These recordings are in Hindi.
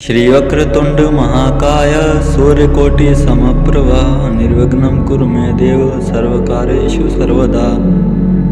श्रीवक्रतुंड महाकाय सूर्यकोटि समप्रभा निर्विघ्नं कुरु मे देव सर्वकार्येषु सर्वदा।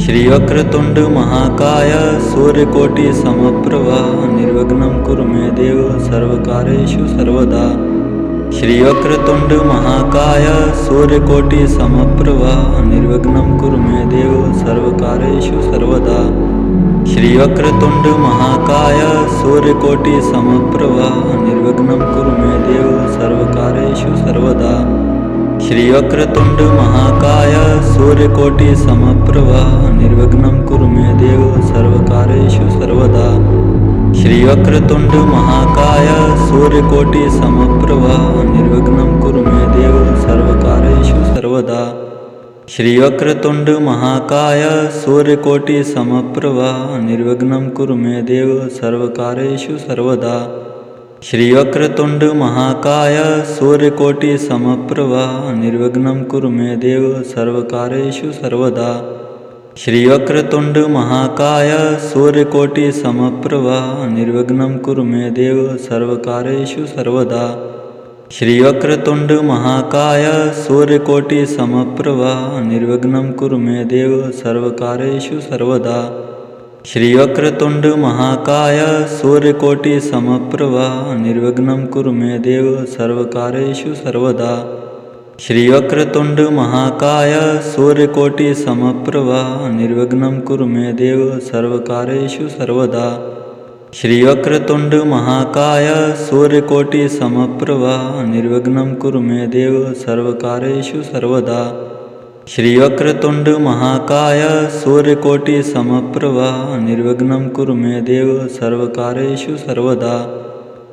श्रीवक्रतुंड महाकाय सूर्यकोटि समप्रभा निर्विघ्नं कुरु मे देव सर्वकार्येषु सर्वदा। श्रीवक्रतुंड महाकाय सूर्यकोटि समप्रभा निर्विघ्नं कुरु मे देव सर्वकार्येषु सर्वदा। श्रीवक्रतुंड महाकाय सूर्यकोटि समप्रभा निर्विघ्नं कुरु मे देव सर्वकार्येषु सर्वदा। श्रीवक्रतुंड महाकाय सूर्यकोटि समप्रभा निर्विघ्नं कुरु मे देव सर्वकार्येषु सर्वदा। श्रीवक्रतुंड महाकाय सूर्यकोटि समप्रभा निर्विघ्नं कुरु मे देव सर्वकार्येषु सर्वदा। श्रीवक्रतुंड महाकाय सूर्यकोटि समप्रभा निर्विघ्नं कुरु मे देव सर्वकार्येषु सर्वदा। श्रीवक्रतुंड महाकाय सूर्यकोटि समप्रभा निर्विघ्नं कुरु मे देव सर्वकार्येषु सर्वदा। श्रीवक्रतुंड महाकाय सूर्यकोटि समप्रभा निर्विघ्नं कुरु मे देव सर्वकार्येषु सर्वदा। श्रीवक्रतुंड महाकाय सूर्यकोटि समप्रभा निर्विघ्नं कुरु मे देव सर्वकार्येषु सर्वदा। श्रीवक्रतुंड महाकाय सूर्यकोटि समप्रभा निर्विघ्नं कुरु मे देव सर्वकार्येषु सर्वदा। श्रीवक्रतुंड महाकाय सूर्यकोटि समप्रभा निर्विघ्नं कुरु मे देव सर्वकार्येषु सर्वदा। श्रीवक्रतुंड महाकाय सूर्यकोटि समप्रभा निर्विघ्नं कुरु मे देव सर्वकार्येषु सर्वदा। श्रीवक्रतुंड महाकाय सूर्यकोटि समप्रभा निर्विघ्नं कुरु मे देव सर्वकार्येषु सर्वदा।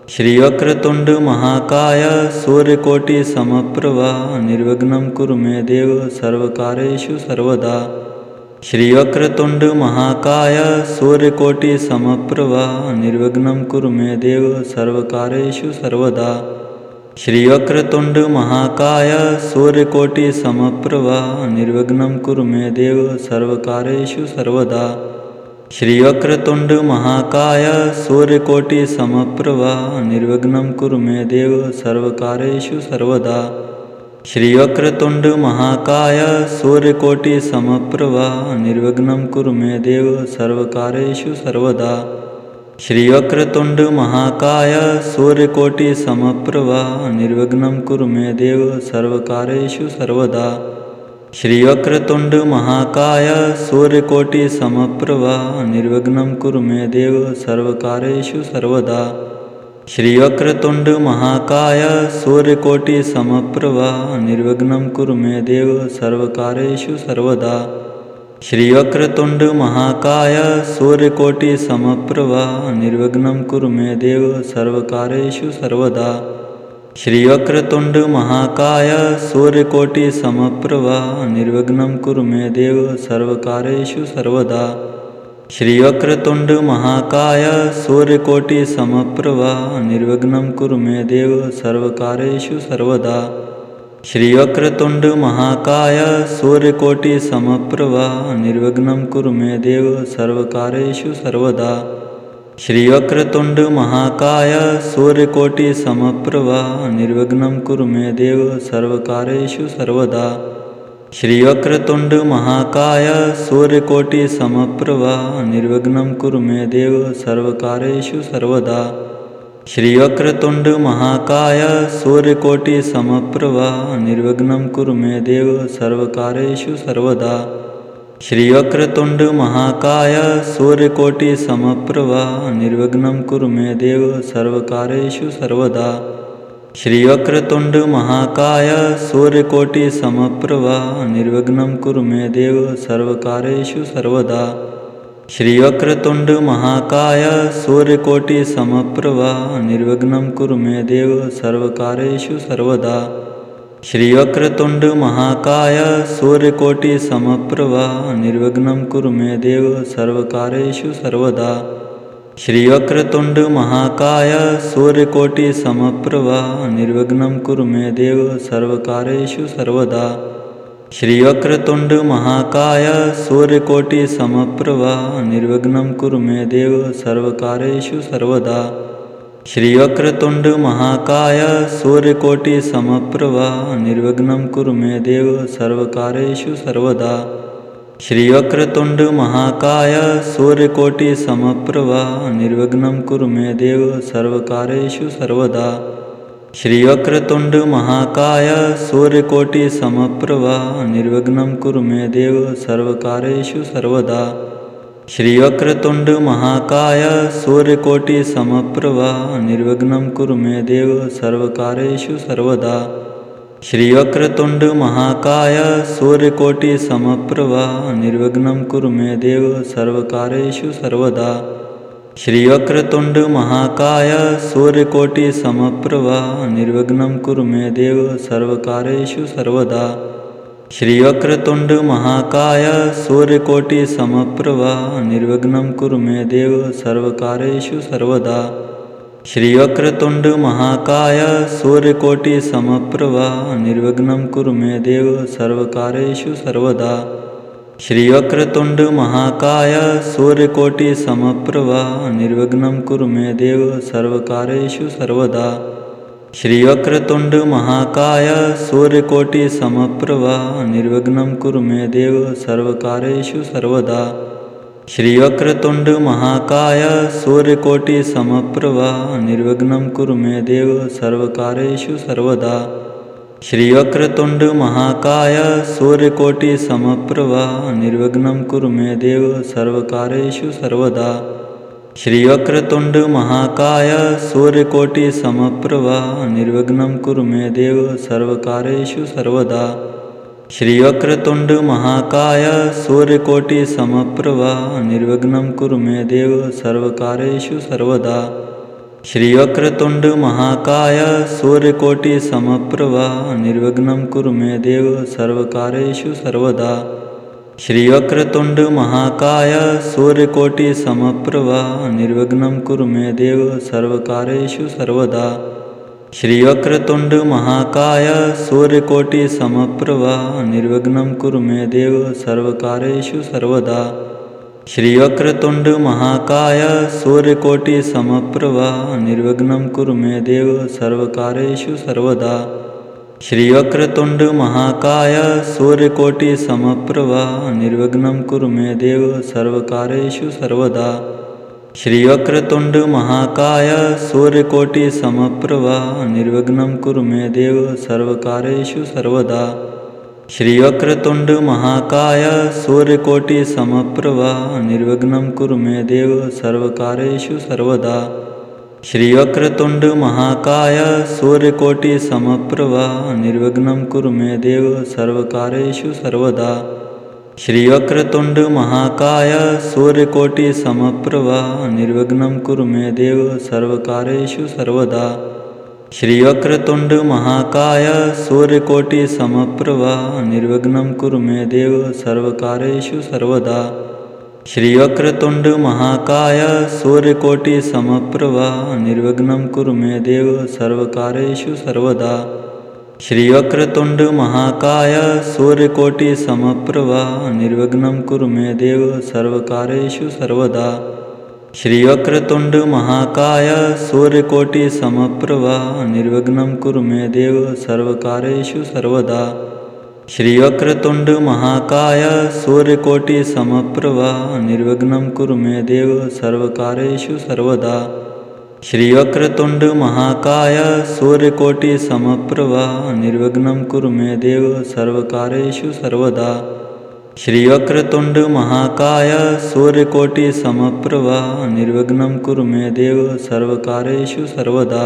श्रीवक्रतुंड महाकाय सूर्यकोटि समप्रभा निर्विघ्नं कुरु मे देव सर्वकार्येषु सर्वदा। श्रीवक्रतुंड महाकाय सूर्यकोटि समप्रभा निर्विघ्नं कुरु मे देव सर्वकार्येषु सर्वदा। श्रीवक्रतुंड महाकाय सूर्यकोटि समप्रभा निर्विघ्नं कुरु मे देव सर्वकार्येषु सर्वदा। श्रीवक्रतुंड महाकाय सूर्यकोटि समप्रभा निर्विघ्नं कुरु मे देव सर्वकार्येषु सर्वदा। श्रीवक्रतुंड महाकाय सूर्यकोटि समप्रभा निर्विघ्नं कुरु मे देव सर्वकार्येषु सर्वदा। श्रीवक्रतुंड महाकाय सूर्यकोटि समप्रभा निर्विघ्नं कुरु मे देव सर्वकार्येषु सर्वदा। श्रीवक्रतुंड महाकाय सूर्यकोटि समप्रभा निर्विघ्नं कुरु मे देव सर्वकार्येषु सर्वदा। श्रीवक्रतुंड महाकाय सूर्यकोटि समप्रभा निर्विघ्नं कुरु मे देव सर्वकार्येषु सर्वदा। श्रीवक्रतुंड महाकाय सूर्यकोटि समप्रभा निर्विघ्नं कुरु मे देव सर्वकार्येषु सर्वदा। श्रीवक्रतुंड महाकाय सूर्यकोटि समप्रभा निर्विघ्नं कुरु मे देव सर्वकार्येषु सर्वदा। श्रीवक्रतुंड महाकाय सूर्यकोटि समप्रभा निर्विघ्नं कुरु मे देव सर्वकार्येषु सर्वदा। श्रीवक्रतुंड महाकाय सूर्यकोटि समप्रभा निर्विघ्नं कुरु मे देव सर्वकार्येषु सर्वदा। श्रीवक्रतुंड महाकाय सूर्यकोटि समप्रभा निर्विघ्नं कुरु मे देव सर्वकार्येषु सर्वदा। श्रीवक्रतुंड महाकाय सूर्यकोटि समप्रभा निर्विघ्नं कुरु मे देव सर्वकार्येषु सर्वदा। श्रीवक्रतुंड महाकाय सूर्यकोटि समप्रभा निर्विघ्नं कुरु मे देव सर्वकार्येषु सर्वदा। श्रीवक्रतुंड महाकाय सूर्यकोटि समप्रभा निर्विघ्नं कुरु मे देव सर्वकार्येषु सर्वदा। श्रीवक्रतुंड महाकाय सूर्यकोटि समप्रभा निर्विघ्नं कुरु मे देव सर्वकार्येषु सर्वदा। श्रीवक्रतुंड महाकाय सूर्यकोटि समप्रभा निर्विघ्नं कुरु मे देव सर्वकार्येषु सर्वदा। श्रीवक्रतुंड महाकाय सूर्यकोटि समप्रभा निर्विघ्नं कुरु मे देव सर्वकार्येषु सर्वदा। श्रीवक्रतुंड महाकाय सूर्यकोटि समप्रभा निर्विघ्नं कुरु मे देव सर्वकार्येषु सर्वदा। श्रीवक्रतुंड महाकाय सूर्यकोटि समप्रभा निर्विघ्नं कुरु मे देव सर्वकार्येषु सर्वदा। श्रीवक्रतुण्ड महाकाय सूर्यकोटिसमप्रभा निर्विघ्नं कुरु मे देव सर्वकार्येषु सर्वदा। श्रीवक्रतुण्ड महाकाय सूर्यकोटिसमप्रभा निर्विघ्नं कुरु मे देव सर्वकार्येषु सर्वदा। श्रीवक्रतुण्ड महाकाय सूर्यकोटिसमप्रभा निर्विघ्नं कुरु मे देव सर्वकार्येषु सर्वदा। श्रीवक्रतुण्ड महाकाय सूर्यकोटिसमप्रभा निर्विघ्नं कुरु मे देव सर्वकार्येषु सर्वदा। श्रीवक्रतुण्ड महाकाय सूर्यकोटिसमप्रभा निर्विघ्नं कुरु मे देव सर्वकार्येषु सर्वदा। श्रीवक्रतुण्ड महाकाय सूर्यकोटिसमप्रभा निर्विघ्नं कुरु मे देव सर्वकार्येषु सर्वदा। श्रीवक्रतुण्ड महाकाय सूर्यकोटिसमप्रभा निर्विघ्नं कुरु मे देव सर्वकार्येषु सर्वदा। श्रीवक्रतुण्ड महाकाय सूर्यकोटिसमप्रभा निर्विघ्नं कुरु मे देव सर्वकार्येषु सर्वदा। श्रीवक्रतुण्ड महाकाय सूर्यकोटिसमप्रभा निर्विघ्नं कुरु मे देव सर्वकार्येषु सर्वदा। श्रीवक्रतुण्ड महाकाय सूर्यकोटिसमप्रभा निर्विघ्नं कुरु मे देव सर्वकार्येषु सर्वदा। श्रीवक्रतुण्ड महाकाय सूर्यकोटिसमप्रभा निर्विघ्नं कुरु मे देव सर्वकार्येषु सर्वदा। श्रीवक्रतुण्ड महाकाय सूर्यकोटिसमप्रभा निर्विघ्नं कुरु मे देव सर्वकार्येषु सर्वदा। श्रीवक्रतुण्ड महाकाय सूर्यकोटिसमप्रभा निर्विघ्नं कुरु मे देव सर्वकार्येषु सर्वदा। श्रीवक्रतुण्ड महाकाय सूर्यकोटिसमप्रभा निर्विघ्नं कुरु मे देव सर्वकार्येषु सर्वदा। श्रीवक्रतुण्ड महाकाय सूर्यकोटिसमप्रभा निर्विघ्नं कुरु मे देव सर्वकार्येषु सर्वदा। श्रीवक्रतुण्ड महाकाय सूर्यकोटिसमप्रभा निर्विघ्नं कुरु मे देव सर्वकार्येषु सर्वदा। श्रीवक्रतुण्ड महाकाय सूर्यकोटिसमप्रभा निर्विघ्नं कुरु मे देव सर्वकार्येषु सर्वदा। श्रीवक्रतुण्ड महाकाय सूर्यकोटिसमप्रभा निर्विघ्नं कुरु मे देव सर्वकार्येषु सर्वदा। श्रीवक्रतुण्ड महाकाय सूर्यकोटिसमप्रभा निर्विघ्नं कुरु मे देव सर्वकार्येषु सर्वदा। श्रीवक्रतुण्ड महाकाय सूर्यकोटिसमप्रभा निर्विघ्नं कुरु मे देव सर्वकार्येषु सर्वदा। श्रीवक्रतुण्ड महाकाय सूर्यकोटिसमप्रभा निर्विघ्नं कुरु मे देव सर्वकार्येषु सर्वदा। श्रीवक्रतुण्ड महाकाय सूर्यकोटिसमप्रभा निर्विघ्नं कुरु मे देव सर्वकार्येषु सर्वदा। श्रीवक्रतुण्ड महाकाय सूर्यकोटिसमप्रभा निर्विघ्नं कुरु मे देव सर्वकार्येषु सर्वदा। श्रीवक्रतुण्ड महाकाय सूर्यकोटिसमप्रभा निर्विघ्नं कुरु मे देव सर्वकार्येषु सर्वदा। श्रीवक्रतुण्ड महाकाय सूर्यकोटिसमप्रभा निर्विघ्नं कुरु मे देव सर्वकार्येषु सर्वदा। श्रीवक्रतुण्ड महाकाय सूर्यकोटिसमप्रभा निर्विघ्नं कुरु मे देव सर्वकार्येषु सर्वदा। श्रीवक्रतुण्ड महाकाय सूर्यकोटिसमप्रभा निर्विघ्नं कुरु मे देव सर्वकार्येषु सर्वदा। श्रीवक्रतुण्ड महाकाय सूर्यकोटिसमप्रभा निर्विघ्नं कुरु मे देव सर्वकार्येषु सर्वदा। श्रीवक्रतुण्ड महाकाय सूर्यकोटिसमप्रभा निर्विघ्नं कुरु मे देव सर्वकार्येषु सर्वदा। श्रीवक्रतुण्ड महाकाय सूर्यकोटिसमप्रभा निर्विघ्नं कुरु मे देव सर्वकार्येषु सर्वदा।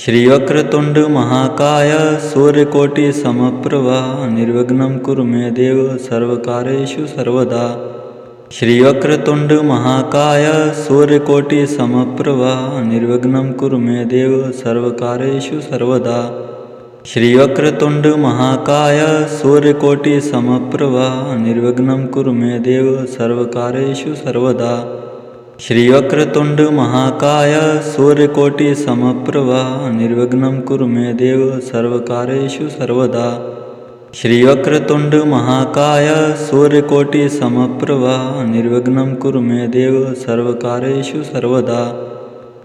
श्रीवक्रतुण्ड महाकाय सूर्यकोटिसमप्रभा निर्विघ्नं कुरु मे देव सर्वकार्येषु सर्वदा। श्रीवक्रतुण्ड महाकाय सूर्यकोटिसमप्रभा निर्विघ्नं कुरु मे देव सर्वकार्येषु सर्वदा। श्रीवक्रतुण्ड महाकाय सूर्यकोटिसमप्रभा निर्विघ्नं कुरु मे देव सर्वकार्येषु सर्वदा। श्रीवक्रतुण्ड महाकाय सूर्यकोटिसमप्रभा निर्विघ्नं कुरु मे देव सर्वकार्येषु सर्वदा। श्रीवक्रतुण्ड महाकाय सूर्यकोटिसमप्रभा निर्विघ्नं कुरु मे देव सर्वकार्येषु सर्वदा।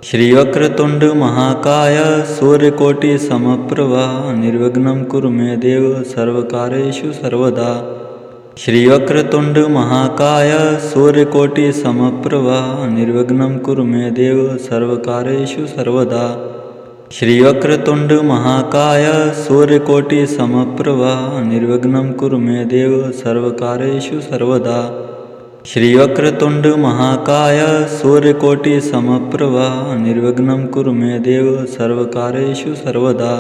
श्रीवक्रतुण्ड महाकाय सूर्यकोटिसमप्रभा निर्विघ्नं कुरु मे देव सर्वकार्येषु सर्वदा। श्रीवक्रतुण्ड महाकाय सूर्यकोटिसमप्रभा निर्विघ्नं कुरु मे देव सर्वकार्येषु सर्वदा। श्रीवक्रतुण्ड महाकाय सूर्यकोटिसमप्रभा निर्विघ्नं कुरु मे देव सर्वकार्येषु सर्वदा। श्रीवक्रतुण्ड महाकाय सूर्यकोटिसमप्रभा निर्विघ्नं कुरु मे देव सर्वकार्येषु सर्वदा।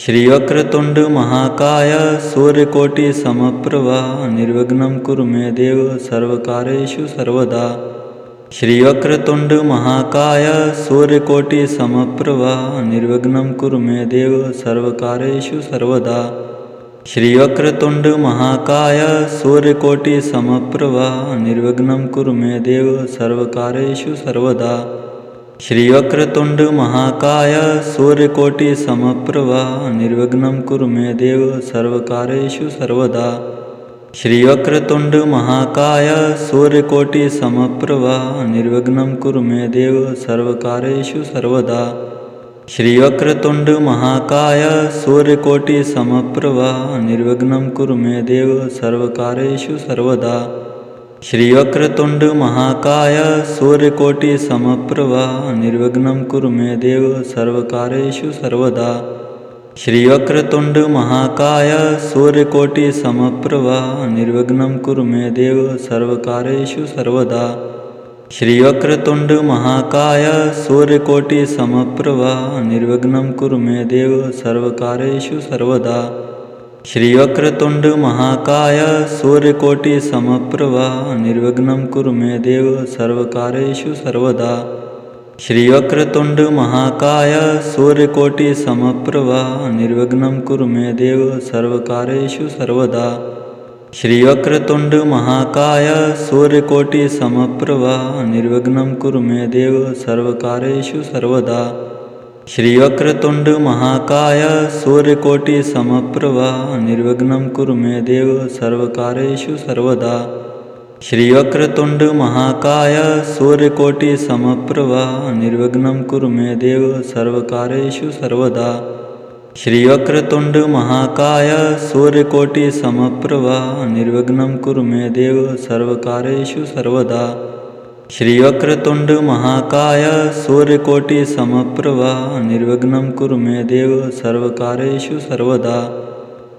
श्रीवक्रतुण्ड महाकाय सूर्यकोटिसमप्रभा निर्विघ्नं कुरु मे देव सर्वकार्येषु सर्वदा। श्रीवक्रतुण्ड महाकाय सूर्यकोटिसमप्रभा निर्विघ्नं कुरु मे देव सर्वकार्येषु सर्वदा। श्रीवक्रतुण्ड महाकाय सूर्यकोटिसमप्रभा निर्विघ्नं कुरु मे देव सर्वकार्येषु सर्वदा। श्रीवक्रतुण्ड महाकाय सूर्यकोटिसमप्रभा निर्विघ्नं कुरु मे देव सर्वकार्येषु सर्वदा। श्रीवक्रतुण्ड महाकाय सूर्यकोटिसमप्रभा निर्विघ्नं कुरु मे देव सर्वकार्येषु सर्वदा। श्रीवक्रतुण्ड महाकाय सूर्यकोटिसमप्रभा निर्विघ्नं कुरु मे देव सर्वकार्येषु सर्वदा। श्रीवक्रतुण्ड महाकाय सूर्यकोटिसमप्रभा निर्विघ्नं कुरु मे देव सर्वकार्येषु सर्वदा। श्रीवक्रतुण्ड महाकाय सूर्यकोटिसमप्रभा निर्विघ्नं कुरु मे देव सर्वकार्येषु सर्वदा। श्रीवक्रतुण्ड महाकाय सूर्यकोटिसमप्रभा निर्विघ्नं कुरु मे देव सर्वकार्येषु सर्वदा। श्रीवक्रतुण्ड महाकाय सूर्यकोटिसमप्रभा निर्विघ्नं कुरु मे देव सर्वकार्येषु सर्वदा। श्रीवक्रतुण्ड महाकाय सूर्यकोटिसमप्रभा निर्विघ्नं कुरु मे देव सर्वकार्येषु सर्वदा। श्रीवक्रतुण्ड महाकाय सूर्यकोटिसमप्रभा निर्विघ्नं कुरु मे देव सर्वकार्येषु सर्वदा। श्रीवक्रतुण्ड महाकाय सूर्यकोटिसमप्रभा निर्विघ्नं कुरु मे देव सर्वकार्येषु सर्वदा। श्रीवक्रतुण्ड महाकाय सूर्यकोटिसमप्रभा निर्विघ्नं कुरु मे देव सर्वकार्येषु सर्वदा। श्रीवक्रतुण्ड महाकाय सूर्यकोटिसमप्रभा निर्विघ्नं कुरु मे देव सर्वकार्येषु सर्वदा। श्रीवक्रतुण्ड महाकाय सूर्यकोटिसमप्रभा निर्विघ्नं कुरु मे देव सर्वकार्येषु सर्वदा।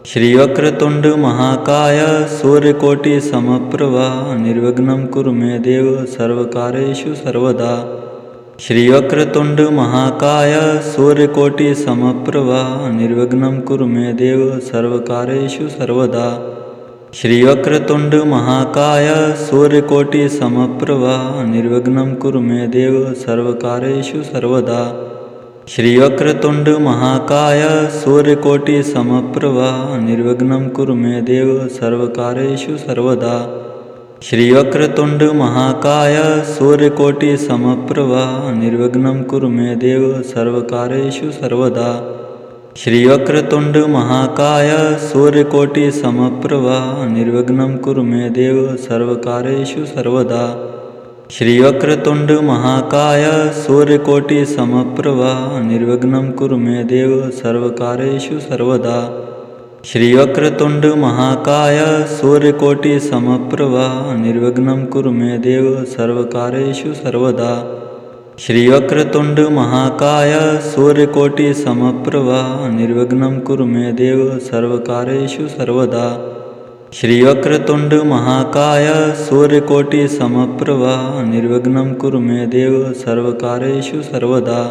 श्रीवक्रतुण्ड महाकाय सूर्यकोटिसमप्रभा निर्विघ्नं कुरु मे देव सर्वकार्येषु सर्वदा। श्रीवक्रतुण्ड महाकाय सूर्यकोटिसमप्रभा निर्विघ्नं कुरु मे देव सर्वकार्येषु सर्वदा। श्रीवक्रतुण्ड महाकाय सूर्यकोटिसमप्रभा निर्विघ्नं कुरु मे देव सर्वकार्येषु सर्वदा। श्रीवक्रतुण्ड महाकाय सूर्यकोटिसमप्रभा निर्विघ्नं कुरु मे देव सर्वकार्येषु सर्वदा। श्रीवक्रतुण्ड महाकाय सूर्यकोटिसमप्रभा निर्विघ्नं कुरु मे देव सर्वकार्येषु सर्वदा। श्रीवक्रतुण्ड महाकाय सूर्यकोटिसमप्रभा निर्विघ्नं कुरु मे देव सर्वकार्येषु सर्वदा। श्रीवक्रतुण्ड महाकाय सूर्यकोटिसमप्रभा निर्विघ्नं कुरु मे देव सर्वकार्येषु सर्वदा। श्रीवक्रतुण्ड महाकाय सूर्यकोटिसमप्रभा निर्विघ्नं कुरु मे देव सर्वकार्येषु सर्वदा। श्रीवक्रतुण्ड महाकाय सूर्यकोटिसमप्रभा निर्विघ्नं कुरु मे देव सर्वकार्येषु सर्वदा। श्रीवक्रतुण्ड महाकाय सूर्यकोटिसमप्रभा निर्विघ्नं कुरु मे देव सर्वकार्येषु सर्वदा।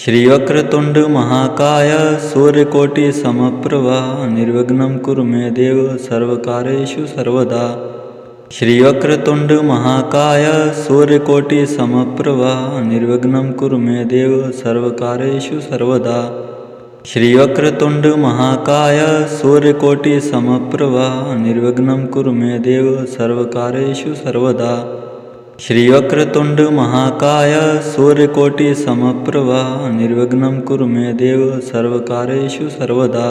श्रीवक्रतुण्ड महाकाय सूर्यकोटिसमप्रभा निर्विघ्नं कुरु मे देव सर्वकार्येषु सर्वदा। श्रीवक्रतुण्ड महाकाय सूर्यकोटिसमप्रभा निर्विघ्नं कुरु मे देव सर्वकार्येषु सर्वदा। श्रीवक्रतुण्ड महाकाय सूर्यकोटिसमप्रभा निर्विघ्नं कुरु मे देव सर्वकार्येषु सर्वदा। श्रीवक्रतुण्ड महाकाय सूर्यकोटिसमप्रभा निर्विघ्नं कुरु मे देव सर्वकार्येषु सर्वदा।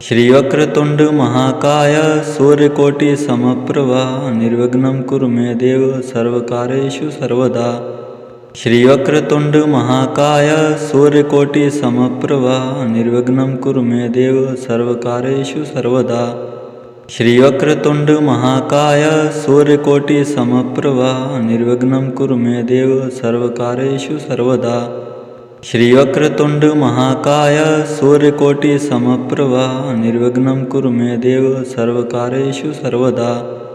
श्रीवक्रतुण्ड महाकाय सूर्यकोटिसमप्रभा निर्विघ्नं कुरु मे देव सर्वकार्येषु सर्वदा। श्रीवक्रतुण्ड महाकाय सूर्यकोटिसमप्रभा निर्विघ्नं कुरु मे देव सर्वकार्येषु सर्वदा। श्रीवक्रतुण्ड महाकाय सूर्यकोटिसमप्रभा निर्विघ्नं कुरु मे देव सर्वकार्येषु सर्वदा। श्रीवक्रतुण्ड महाकाय सूर्यकोटिसमप्रभा निर्विघ्नं कुरु मे देव सर्वकार्येषु सर्वदा।